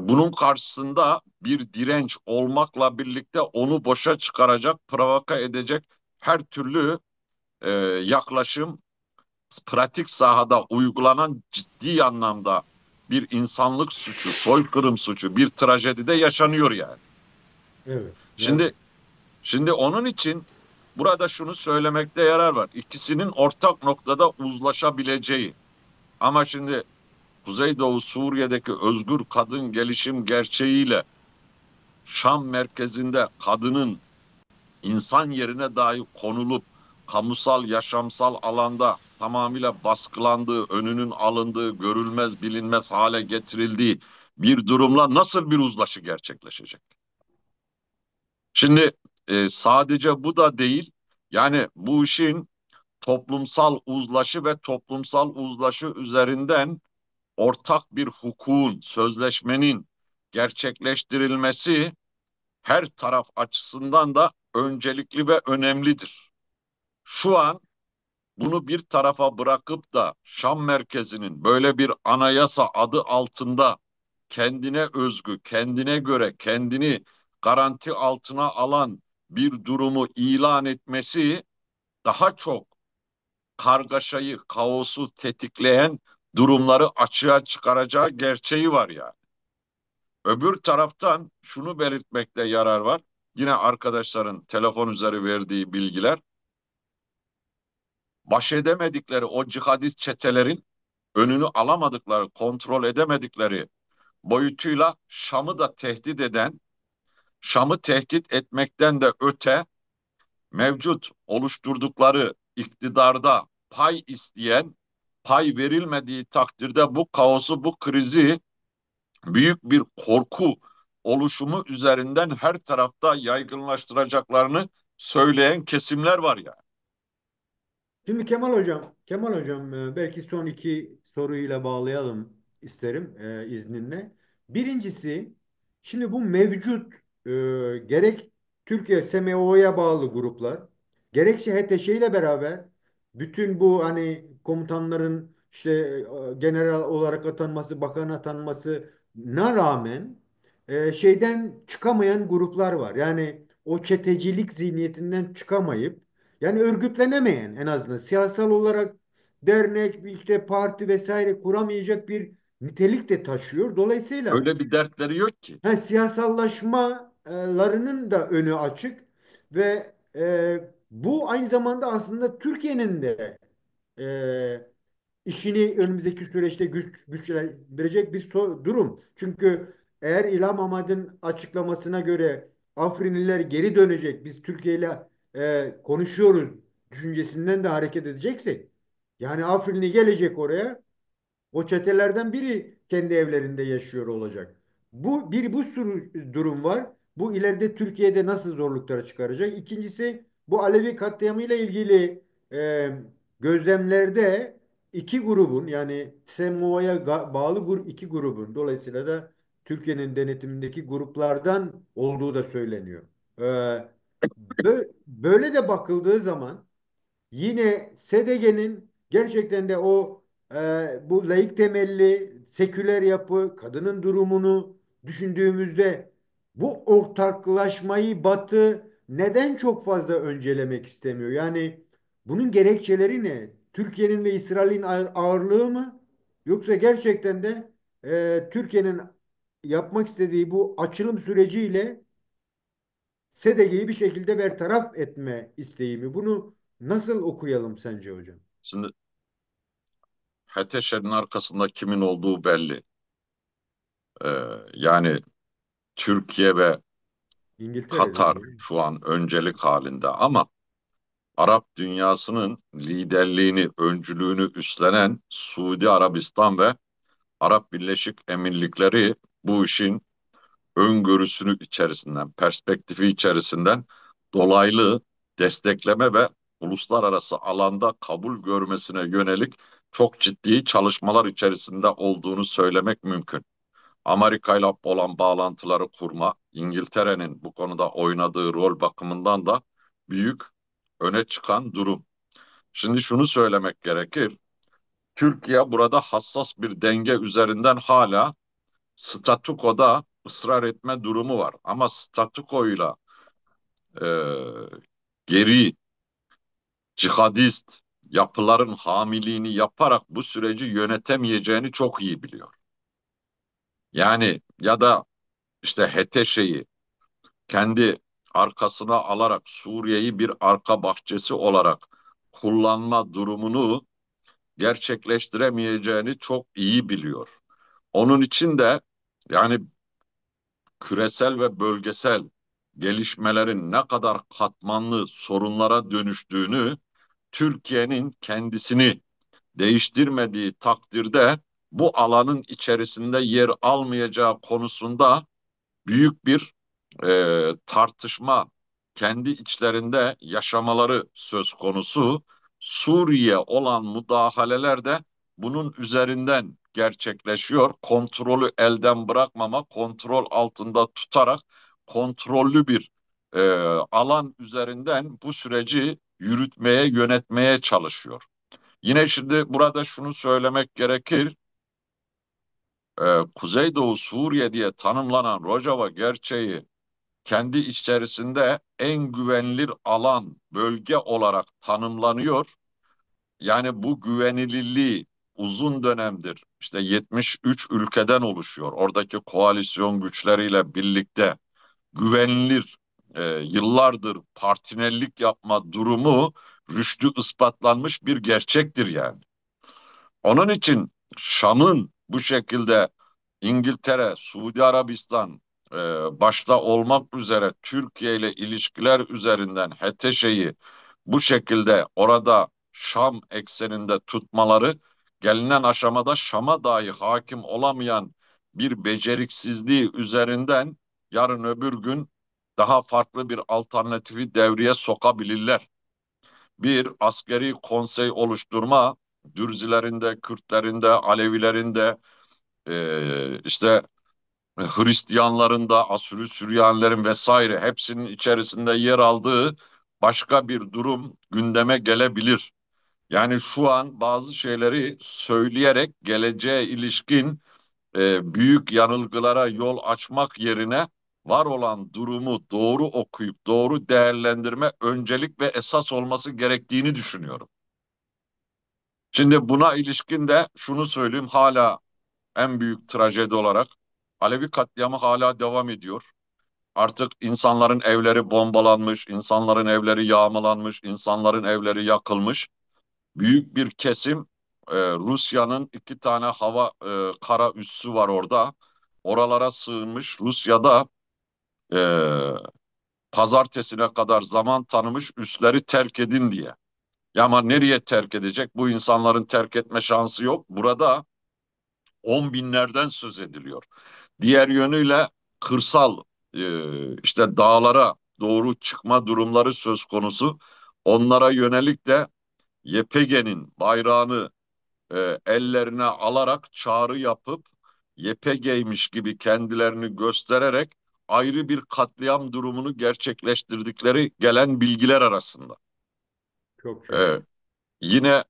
bunun karşısında bir direnç olmakla birlikte onu boşa çıkaracak, provoka edecek her türlü yaklaşım pratik sahada uygulanan ciddi anlamda bir insanlık suçu, soykırım suçu, bir trajedide yaşanıyor yani. Evet, evet. Şimdi şimdi onun için burada şunu söylemekte yarar var. İkisinin ortak noktada uzlaşabileceği. Ama şimdi Kuzeydoğu Suriye'deki özgür kadın gelişim gerçeğiyle Şam merkezinde kadının insan yerine dahi konulup kamusal yaşamsal alanda tamamıyla baskılandığı, önünün alındığı, görülmez bilinmez hale getirildiği bir durumla nasıl bir uzlaşı gerçekleşecek? Şimdi sadece bu da değil, yani bu işin toplumsal uzlaşı ve toplumsal uzlaşı üzerinden ortak bir hukukun, sözleşmenin gerçekleştirilmesi her taraf açısından da öncelikli ve önemlidir. Şu an bunu bir tarafa bırakıp da Şam merkezinin böyle bir anayasa adı altında kendine özgü, kendine göre, kendini garanti altına alan bir durumu ilan etmesi daha çok kargaşayı, kaosu tetikleyen durumları açığa çıkaracağı gerçeği var yani. Öbür taraftan şunu belirtmekte yarar var. Yine arkadaşların telefon üzeri verdiği bilgiler, baş edemedikleri o cihadist çetelerin önünü alamadıkları, kontrol edemedikleri boyutuyla Şam'ı da tehdit eden, Şam'ı tehdit etmekten de öte mevcut oluşturdukları iktidarda pay isteyen, pay verilmediği takdirde bu kaosu, bu krizi büyük bir korku oluşumu üzerinden her tarafta yaygınlaştıracaklarını söyleyen kesimler var ya. Şimdi Kemal hocam, belki son iki soruyla bağlayalım isterim izninle. Birincisi, şimdi bu mevcut gerek Türkiye SMO'ya bağlı gruplar, gerekse HTŞ ile beraber bütün bu hani komutanların işte general olarak atanması, bakan atanmasına rağmen şeyden çıkamayan gruplar var. Yani o çetecilik zihniyetinden çıkamayıp yani örgütlenemeyen en azından siyasal olarak dernek, işte parti vesaire kuramayacak bir nitelik de taşıyor. Dolayısıyla Öyle bir dertleri yok ki. siyasallaşmalarının da önü açık ve bu aynı zamanda aslında Türkiye'nin de e, işini önümüzdeki süreçte güçlendirecek bir durum. Çünkü eğer İlham Ahmet'in açıklamasına göre Afrinliler geri dönecek, biz Türkiye ile konuşuyoruz düşüncesinden de hareket edeceksek, yani Afrinli gelecek oraya, o çetelerden biri kendi evlerinde yaşıyor olacak. Bu sürü durum var. Bu ileride Türkiye'de nasıl zorluklara çıkaracak? İkincisi bu Alevi katliamıyla ilgili gözlemlerde iki grubun yani SMO'ya bağlı iki grubun dolayısıyla da Türkiye'nin denetimindeki gruplardan olduğu da söyleniyor. E, Böyle de bakıldığı zaman yine SDG'nin gerçekten de bu laik temelli seküler yapı, kadının durumunu düşündüğümüzde bu ortaklaşmayı Batı neden çok fazla öncelemek istemiyor? Yani bunun gerekçeleri ne? Türkiye'nin ve İsrail'in ağırlığı mı? Yoksa gerçekten de Türkiye'nin yapmak istediği bu açılım süreciyle SDG'yi bir şekilde bertaraf etme isteği mi? Bunu nasıl okuyalım sence hocam? Şimdi HTŞ'nin arkasında kimin olduğu belli. Yani Türkiye ve İngiltere Katar değil mi? şu an öncelik halinde ama Arap dünyasının liderliğini, öncülüğünü üstlenen Suudi Arabistan ve Arap Birleşik Emirlikleri bu işin öngörüsünü içerisinden, perspektifi içerisinden dolaylı destekleme ve uluslararası alanda kabul görmesine yönelik çok ciddi çalışmalar içerisinde olduğunu söylemek mümkün. Amerika ile olan bağlantıları kurma, İngiltere'nin bu konuda oynadığı rol bakımından da büyük öne çıkan durum. Şimdi şunu söylemek gerekir. Türkiye burada hassas bir denge üzerinden hala statükoda ısrar etme durumu var. Ama statükoyla e, geri cihadist yapıların hamiliğini yaparak bu süreci yönetemeyeceğini çok iyi biliyor. Yani ya da işte HTŞ'yi kendi arkasına alarak Suriye'yi bir arka bahçesi olarak kullanma durumunu gerçekleştiremeyeceğini çok iyi biliyor. Onun için de yani küresel ve bölgesel gelişmelerin ne kadar katmanlı sorunlara dönüştüğünü Türkiye'nin kendisini değiştirmediği takdirde bu alanın içerisinde yer almayacağı konusunda büyük bir tartışma kendi içlerinde yaşamaları söz konusu. Suriye olan müdahaleler de bunun üzerinden gerçekleşiyor. Kontrolü elden bırakmama, kontrol altında tutarak kontrollü bir e, alan üzerinden bu süreci yürütmeye, yönetmeye çalışıyor. Yine şimdi burada şunu söylemek gerekir. Kuzeydoğu Suriye diye tanımlanan Rojava gerçeği kendi içerisinde en güvenilir alan, bölge olarak tanımlanıyor. Yani bu güvenilirliği uzun dönemdir işte 73 ülkeden oluşuyor. Oradaki koalisyon güçleriyle birlikte güvenilir yıllardır partinerlik yapma durumu rüştü ispatlanmış bir gerçektir yani. Onun için Şam'ın bu şekilde İngiltere, Suudi Arabistan e, başta olmak üzere Türkiye ile ilişkiler üzerinden HTŞ'yi bu şekilde orada Şam ekseninde tutmaları gelinen aşamada Şam'a dahi hakim olamayan bir beceriksizliği üzerinden yarın öbür gün daha farklı bir alternatifi devreye sokabilirler. Bir askeri konsey oluşturma, Dürzilerinde, Kürtlerinde, Alevilerinde, işte Hristiyanların da Asürü Süryanilerin vesaire hepsinin içerisinde yer aldığı başka bir durum gündeme gelebilir. Yani şu an bazı şeyleri söyleyerek geleceğe ilişkin büyük yanılgılara yol açmak yerine var olan durumu doğru okuyup doğru değerlendirme öncelik ve esas olması gerektiğini düşünüyorum. Şimdi buna ilişkin de şunu söyleyeyim, hala en büyük trajedi olarak Alevi katliamı hala devam ediyor. Artık insanların evleri bombalanmış, insanların evleri yağmalanmış, insanların evleri yakılmış. Büyük bir kesim, Rusya'nın iki tane kara üssü var orada. Oralara sığınmış. Rusya'da e, pazartesine kadar zaman tanımış üsleri terk edin diye. Ya ama nereye terk edecek? Bu insanların terk etme şansı yok. Burada on binlerden söz ediliyor. Diğer yönüyle kırsal, işte dağlara doğru çıkma durumları söz konusu. Onlara yönelik de YPG'nin bayrağını ellerine alarak çağrı yapıp YPG'ymiş gibi kendilerini göstererek ayrı bir katliam durumunu gerçekleştirdikleri gelen bilgiler arasında. Çok E, çarpıcı. Yine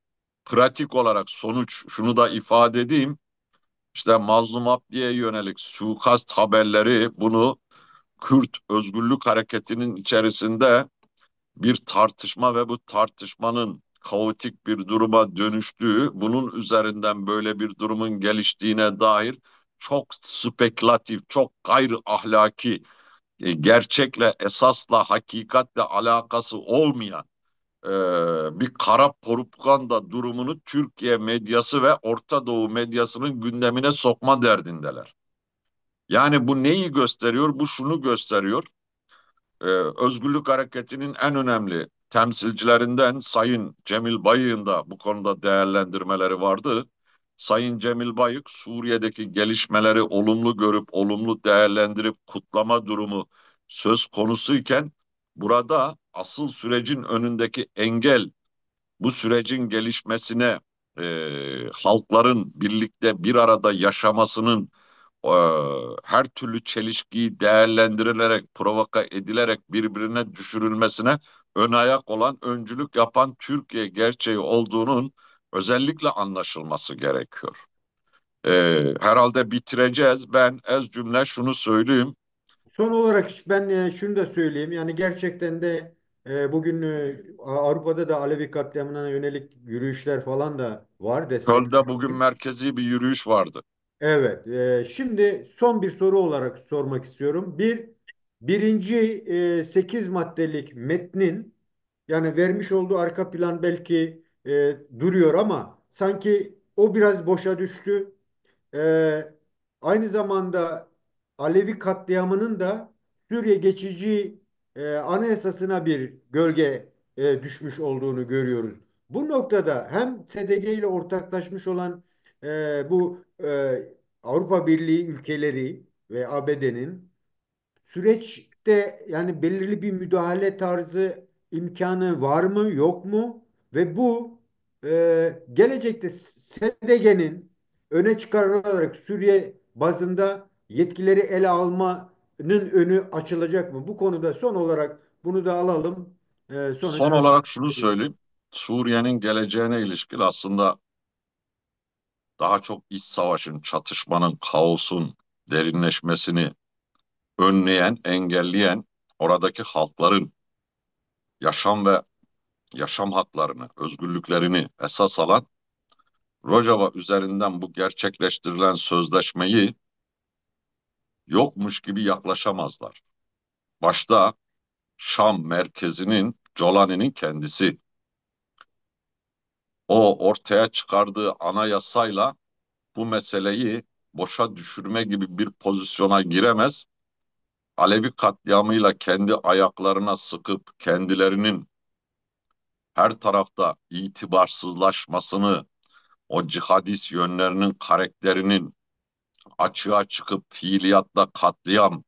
pratik olarak sonuç şunu da ifade edeyim. İşte Mazlum Abdi'ye yönelik suikast haberleri bunu Kürt Özgürlük Hareketi'nin içerisinde bir tartışma ve bu tartışmanın kaotik bir duruma dönüştüğü, bunun üzerinden böyle bir durumun geliştiğine dair çok spekülatif, çok gayri ahlaki, gerçekle, esasla, hakikatle alakası olmayan e, bir kara propaganda durumunu Türkiye medyası ve Orta Doğu medyasının gündemine sokma derdindeler. Yani bu neyi gösteriyor? Bu şunu gösteriyor. Özgürlük Hareketi'nin en önemli temsilcilerinden Sayın Cemil Bayık'ın da bu konuda değerlendirmeleri vardı. Sayın Cemil Bayık, Suriye'deki gelişmeleri olumlu görüp olumlu değerlendirip kutlama durumu söz konusuyken burada asıl sürecin önündeki engel, bu sürecin gelişmesine halkların birlikte bir arada yaşamasının e, her türlü çelişkiyi değerlendirilerek, provoka edilerek birbirine düşürülmesine ön ayak olan, öncülük yapan Türkiye gerçeği olduğunun özellikle anlaşılması gerekiyor. Herhalde bitireceğiz. Ben ez cümle şunu söyleyeyim. Son olarak ben şunu da söyleyeyim. Yani gerçekten de bugün Avrupa'da da Alevi katliamına yönelik yürüyüşler falan da var, Köln'de bugün destekleyen. merkezi bir yürüyüş vardı. Evet. Şimdi son bir soru olarak sormak istiyorum. Birinci 8 maddelik metnin, yani vermiş olduğu arka plan belki duruyor ama sanki o biraz boşa düştü. Ee, Aynı zamanda Alevi katliamının da Suriye geçici anayasasına bir gölge düşmüş olduğunu görüyoruz. Bu noktada hem SDG ile ortaklaşmış olan bu Avrupa Birliği ülkeleri ve ABD'nin süreçte yani belirli bir müdahale tarzı imkanı var mı yok mu? Ve bu gelecekte SDG'nin öne çıkarılarak Suriye bazında yetkileri ele almanın önü açılacak mı? Bu konuda son olarak bunu da alalım. Sonra Son çıkış. olarak şunu söyleyeyim. Suriye'nin geleceğine ilişkin aslında daha çok iç savaşın, çatışmanın, kaosun derinleşmesini önleyen, engelleyen, oradaki halkların yaşam ve yaşam haklarını, özgürlüklerini esas alan Rojava üzerinden bu gerçekleştirilen sözleşmeyi yokmuş gibi yaklaşamazlar. Başta Şam merkezinin Colani'nin kendisi, o ortaya çıkardığı anayasayla bu meseleyi boşa düşürme gibi bir pozisyona giremez. Alevi katliamıyla kendi ayaklarına sıkıp kendilerinin her tarafta itibarsızlaşmasını, o cihadist yönlerinin karakterinin açığa çıkıp fiiliyatta katliam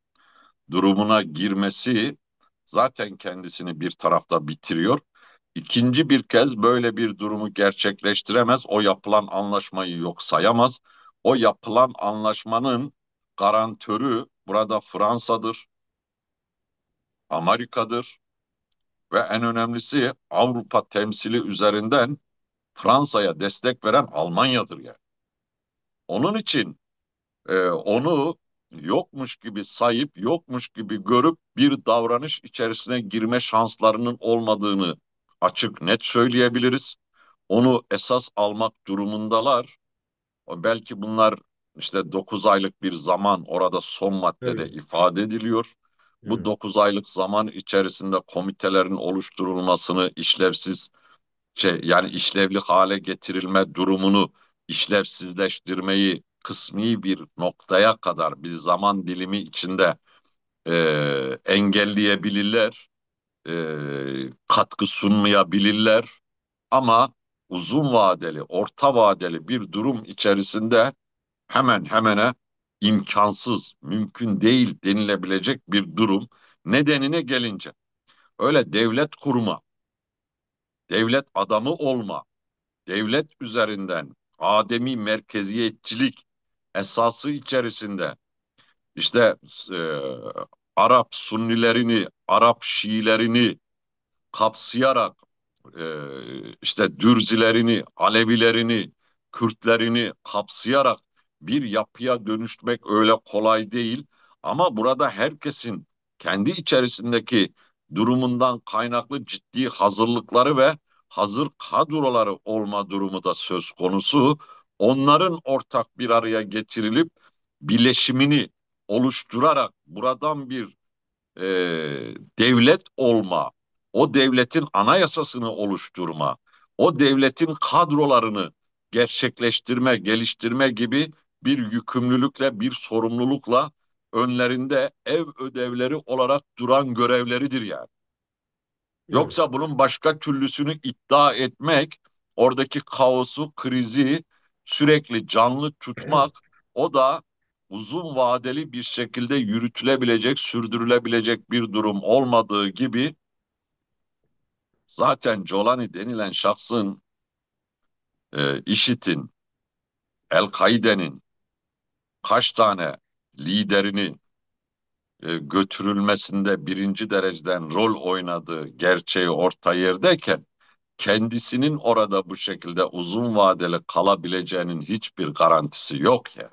durumuna girmesi zaten kendisini bir tarafta bitiriyor. İkinci bir kez böyle bir durumu gerçekleştiremez. O yapılan anlaşmayı yok sayamaz. O yapılan anlaşmanın garantörü burada Fransa'dır, Amerika'dır ve en önemlisi Avrupa temsili üzerinden Fransa'ya destek veren Almanya'dır yani. Onun için Onu yokmuş gibi sayıp, yokmuş gibi görüp bir davranış içerisine girme şanslarının olmadığını açık net söyleyebiliriz. Onu esas almak durumundalar. Belki bunlar işte 9 aylık bir zaman orada son maddede Tabii. ifade ediliyor. Bu Evet. 9 aylık zaman içerisinde komitelerin oluşturulmasını işlevsiz yani işlevli hale getirilme durumunu işlevsizleştirmeyi kısmi bir noktaya kadar bir zaman dilimi içinde engelleyebilirler, katkı sunmayabilirler ama uzun vadeli, orta vadeli bir durum içerisinde hemen hemene imkansız, mümkün değil denilebilecek bir durum. Nedenine gelince öyle devlet kurma, devlet adamı olma, devlet üzerinden ademi merkeziyetçilik esası içerisinde işte e, Arap Sunnilerini, Arap Şiilerini kapsayarak e, işte Dürzilerini, Alevilerini, Kürtlerini kapsayarak bir yapıya dönüştürmek öyle kolay değil. Ama burada herkesin kendi içerisindeki durumundan kaynaklı ciddi hazırlıkları ve hazır kadroları olma durumu da söz konusu. Onların ortak bir araya getirilip bileşimini oluşturarak buradan bir e, devlet olma, o devletin anayasasını oluşturma, o devletin kadrolarını gerçekleştirme, geliştirme gibi bir yükümlülükle, bir sorumlulukla önlerinde ev ödevleri olarak duran görevleridir yani. Evet. Yoksa bunun başka türlüsünü iddia etmek, oradaki kaosu, krizi sürekli canlı tutmak, o da uzun vadeli bir şekilde yürütülebilecek, sürdürülebilecek bir durum olmadığı gibi zaten Colani denilen şahsın IŞİD'in, El-Kaide'nin kaç tane liderini götürülmesinde birinci dereceden rol oynadığı gerçeği orta yerdeyken kendisinin orada bu şekilde uzun vadeli kalabileceğinin hiçbir garantisi yok ya.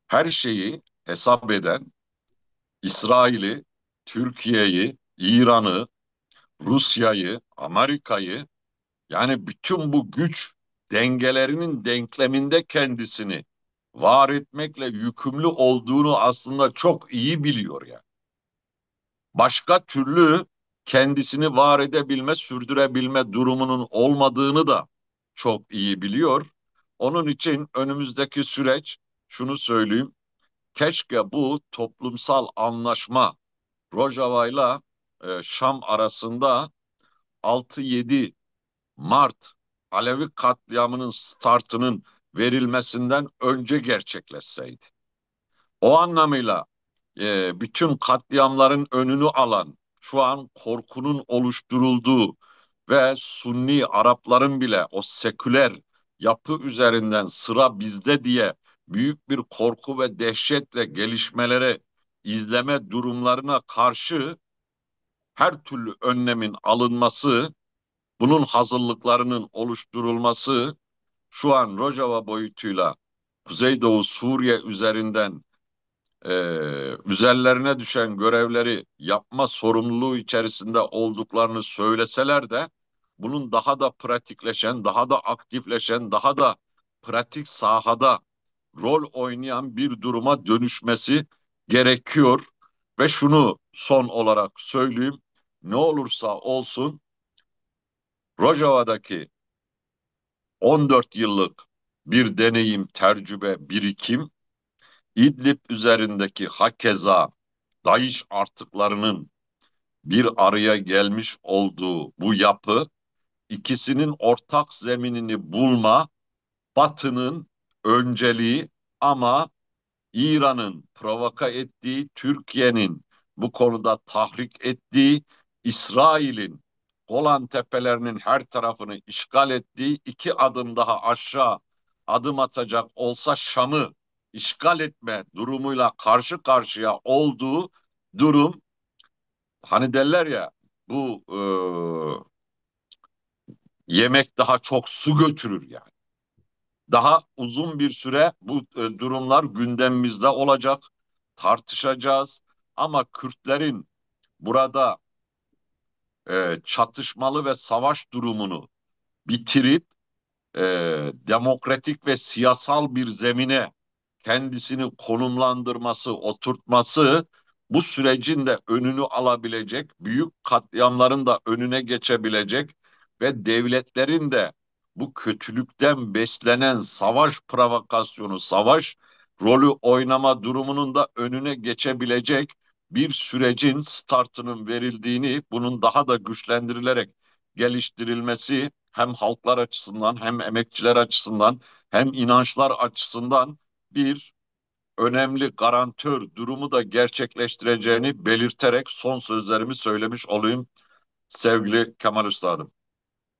Her şeyi hesap eden İsrail'i, Türkiye'yi, İran'ı, Rusya'yı, Amerika'yı yani bütün bu güç dengelerinin denkleminde kendisini var etmekle yükümlü olduğunu aslında çok iyi biliyor ya. Başka türlü kendisini var edebilme, sürdürebilme durumunun olmadığını da çok iyi biliyor. Onun için önümüzdeki süreç şunu söyleyeyim. Keşke bu toplumsal anlaşma Rojava'yla Şam arasında 6-7 Mart Alevi katliamının startının verilmesinden önce gerçekleşseydi. O anlamıyla bütün katliamların önünü alan, şu an korkunun oluşturulduğu ve Sunni Arapların bile o seküler yapı üzerinden sıra bizde diye büyük bir korku ve dehşetle gelişmeleri izleme durumlarına karşı her türlü önlemin alınması, bunun hazırlıklarının oluşturulması şu an Rojava boyutuyla Kuzeydoğu Suriye üzerinden üzerlerine düşen görevleri yapma sorumluluğu içerisinde olduklarını söyleseler de bunun daha da pratikleşen, daha da aktifleşen, daha da pratik sahada rol oynayan bir duruma dönüşmesi gerekiyor. Ve şunu son olarak söyleyeyim, ne olursa olsun Rojava'daki 14 yıllık bir deneyim, tecrübe, birikim İdlib üzerindeki hakeza DAEŞ artıklarının bir araya gelmiş olduğu bu yapı ikisinin ortak zeminini bulma Batı'nın önceliği ama İran'ın provoka ettiği, Türkiye'nin bu konuda tahrik ettiği, İsrail'in Golan Tepelerinin her tarafını işgal ettiği, iki adım daha aşağı adım atacak olsa Şam'ı işgal etme durumuyla karşı karşıya olduğu durum, hani derler ya bu yemek daha çok su götürür yani. Daha uzun bir süre bu durumlar gündemimizde olacak, tartışacağız. Ama Kürtlerin burada çatışmalı ve savaş durumunu bitirip e, demokratik ve siyasal bir zemine kendisini konumlandırması, oturtması bu sürecin de önünü alabilecek, büyük katliamların da önüne geçebilecek ve devletlerin de bu kötülükten beslenen savaş provokasyonu, savaş rolü oynama durumunun da önüne geçebilecek bir sürecin startının verildiğini, bunun daha da güçlendirilerek geliştirilmesi hem halklar açısından hem emekçiler açısından hem inançlar açısından bir önemli garantör durumu da gerçekleştireceğini belirterek son sözlerimi söylemiş olayım sevgili Kemal Üstadım.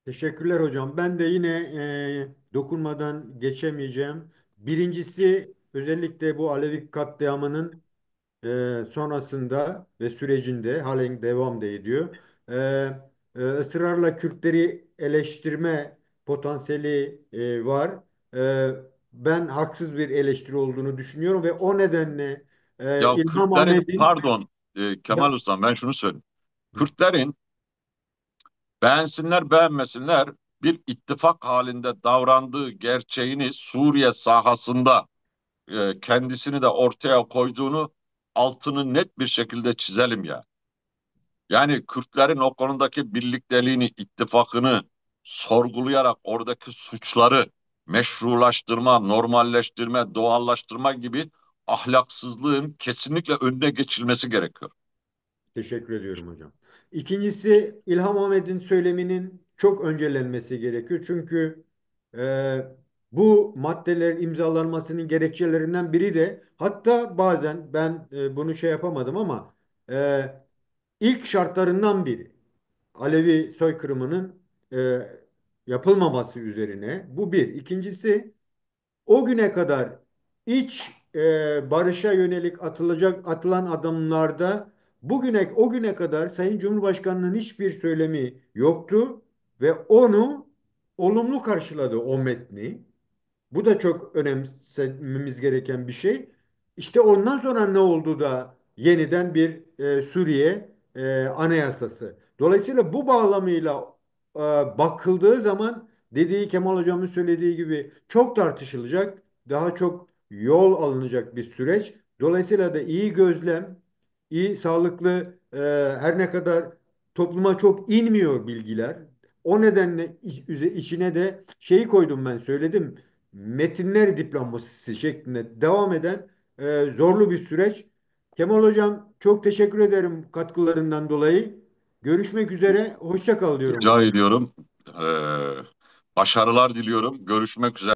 Teşekkürler hocam. Ben de yine dokunmadan geçemeyeceğim. Birincisi özellikle bu Alevi katliamının sonrasında ve sürecinde halen devam da ediyor. E, ısrarla Kürtleri eleştirme potansiyeli var. E, ben haksız bir eleştiri olduğunu düşünüyorum ve o nedenle Ya İlham Kürtlerin Ahmet'in pardon Kemal ya, Ustam ben şunu söyleyeyim. Kürtlerin beğensinler beğenmesinler bir ittifak halinde davrandığı gerçeğini Suriye sahasında kendisini de ortaya koyduğunu altını net bir şekilde çizelim ya. Yani Kürtlerin o konudaki birlikteliğini, ittifakını sorgulayarak oradaki suçları meşrulaştırma, normalleştirme, doğallaştırma gibi ahlaksızlığın kesinlikle önüne geçilmesi gerekiyor. teşekkür ediyorum hocam. İkincisi İlham Ahmet'in söyleminin çok öncelenmesi gerekiyor. Çünkü e, bu maddeler imzalanmasının gerekçelerinden biri de hatta bazen ben bunu şey yapamadım ama e, ilk şartlarından biri Alevi soykırımının e, yapılmaması üzerine. Bu bir. İkincisi o güne kadar iç barışa yönelik atılan adımlarda o güne kadar Sayın Cumhurbaşkanı'nın hiçbir söylemi yoktu ve onu olumlu karşıladı o metni. Bu da çok önemsememiz gereken bir şey. İşte ondan sonra ne oldu da yeniden bir Suriye anayasası. Dolayısıyla bu bağlamıyla e, bakıldığı zaman dediği Kemal Hocam'ın söylediği gibi çok tartışılacak, daha çok yol alınacak bir süreç. Dolayısıyla da iyi gözlem, iyi sağlıklı her ne kadar topluma çok inmiyor bilgiler. O nedenle içine de şeyi koydum ben söyledim metinler diplomasisi şeklinde devam eden zorlu bir süreç. Kemal Hocam çok teşekkür ederim katkılarından dolayı. Görüşmek üzere. Hoşça kal diyorum Rica hocam. ediyorum. Başarılar diliyorum. Görüşmek üzere.